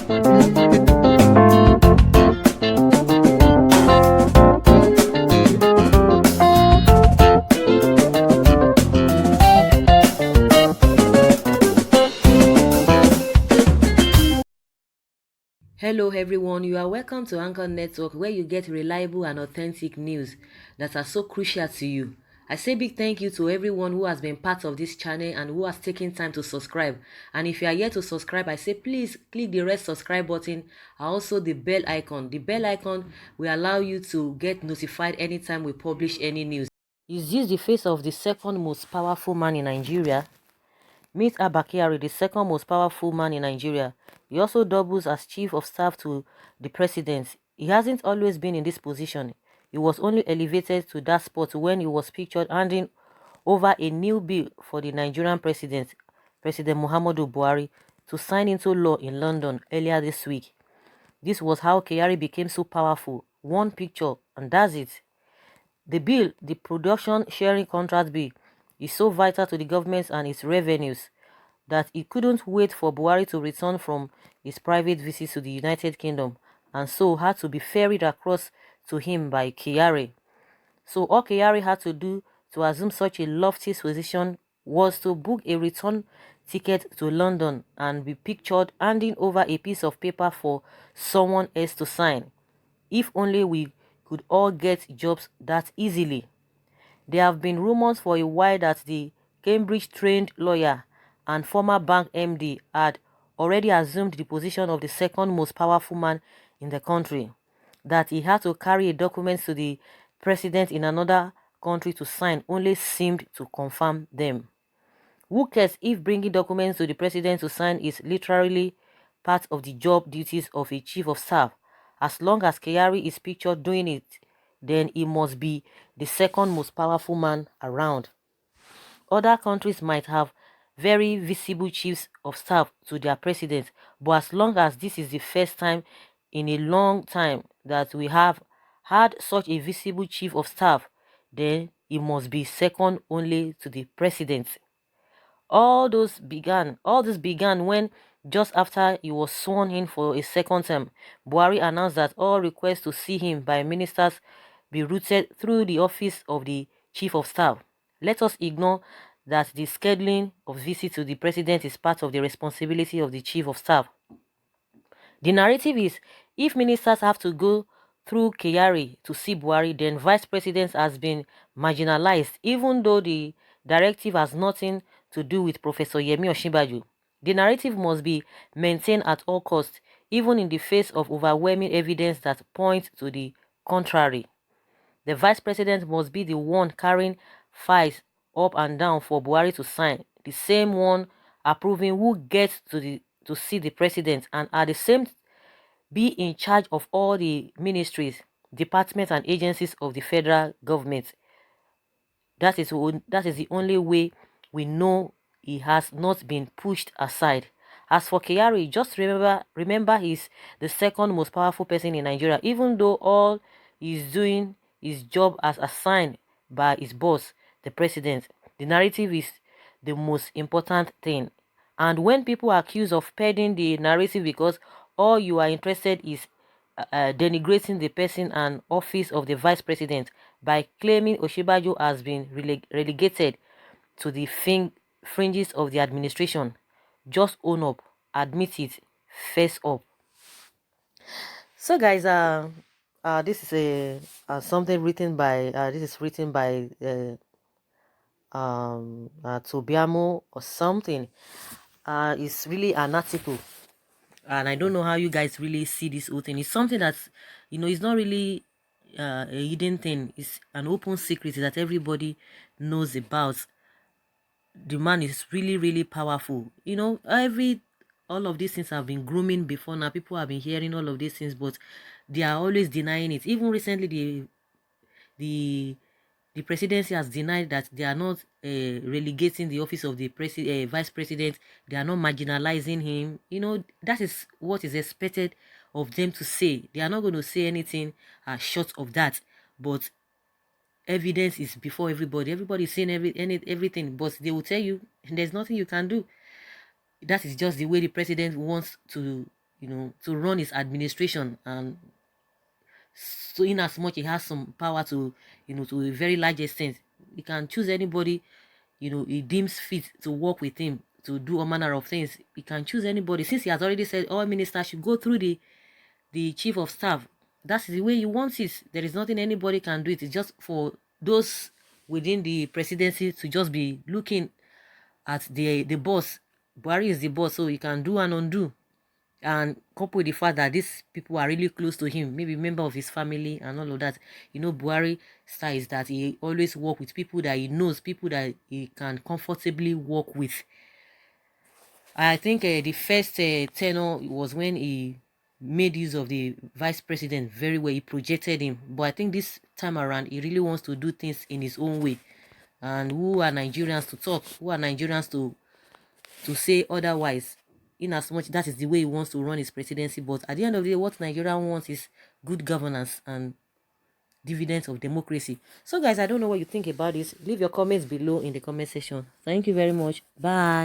Hello everyone, you are welcome to Anchor Network where you get reliable and authentic news that are so crucial to you. I say big thank you to everyone who has been part of this channel and who has taken time to subscribe. And if you are yet to subscribe, I say please click the red subscribe button and also the bell icon. The bell icon will allow you to get notified anytime we publish any news. Is this the face of the second most powerful man in Nigeria? Meet Abba Kyari, the second most powerful man in Nigeria. He also doubles as chief of staff to the president. He hasn't always been in this position. He was only elevated to that spot when he was pictured handing over a new bill for the Nigerian president, President Muhammadu Buhari, to sign into law in London earlier this week. This was how Kyari became so powerful. One picture, and that's it. The bill, the production sharing contract bill, is so vital to the government and its revenues that he couldn't wait for Buhari to return from his private visit to the United Kingdom, and so had to be ferried across to him by Kyari. So all Kyari had to do to assume such a lofty position was to book a return ticket to London and be pictured handing over a piece of paper for someone else to sign. If only we could all get jobs that easily. There have been rumors for a while that the Cambridge-trained lawyer and former bank MD had already assumed the position of the second most powerful man in the country, that he had to carry a document to the president in another country to sign only seemed to confirm them. Who cares if bringing documents to the president to sign is literally part of the job duties of a chief of staff? As long as Kyari is pictured doing it, then he must be the second most powerful man around. Other countries might have very visible chiefs of staff to their president, but as long as this is the first time in a long time that we have had such a visible chief of staff, then he must be second only to the president. All this began when, just after he was sworn in for a second term, Buhari announced that all requests to see him by ministers be routed through the office of the chief of staff. Let us ignore that the scheduling of visits to the president is part of the responsibility of the chief of staff. The narrative is, if ministers have to go through Kyari to see Buhari, then vice president has been marginalized, even though the directive has nothing to do with Professor Yemi Osinbajo. The narrative must be maintained at all costs, even in the face of overwhelming evidence that points to the contrary. The vice president must be the one carrying files up and down for Buhari to sign, the same one approving who gets to see the president, and at the same be in charge of all the ministries, departments and agencies of the federal government. That is the only way we know he has not been pushed aside. As for Kyari, just remember he's the second most powerful person in Nigeria, even though all he's doing his job as assigned by his boss, the president. The narrative is the most important thing. And when people are accused of peddling the narrative because all you are interested is denigrating the person and office of the vice president by claiming Oshibajo has been relegated to the fringes of the administration, just own up, admit it, face up. So guys, this is a something written by this is written by Tobiamo or something. It's really an article, and I don't know how you guys really see this whole thing. It's something that's, it's not really a hidden thing. It's an open secret that everybody knows about. The man is really, really powerful. All of these things have been grooming before now. People have been hearing all of these things, but they are always denying it. Even recently, the the presidency has denied that they are not relegating the office of the vice president. They are not marginalizing him. That is what is expected of them to say. They are not going to say anything short of that. But evidence is before everybody. Everybody's saying everything, but they will tell you there's nothing you can do. That is just the way the president wants to, to run his administration. And so in as much he has some power to a very large extent, he can choose anybody, he deems fit to work with him, to do all manner of things. He can choose anybody, since he has already said all ministers should go through the chief of staff. That's the way he wants it. There is nothing anybody can do. It is just for those within the presidency to just be looking at the boss. Buhari is the boss, so he can do and undo. And coupled with the fact that these people are really close to him, maybe member of his family and all of that. Buhari style is that he always work with people that he knows, people that he can comfortably work with. I think the first tenure was when he made use of the vice president very well. He projected him. But I think this time around, he really wants to do things in his own way. And who are Nigerians to talk? Who are Nigerians to say otherwise? In as much that is the way he wants to run his presidency. But at the end of the day, what Nigeria wants is good governance and dividends of democracy. So guys, I don't know what you think about this. Leave your comments below in the comment section. Thank you very much. Bye.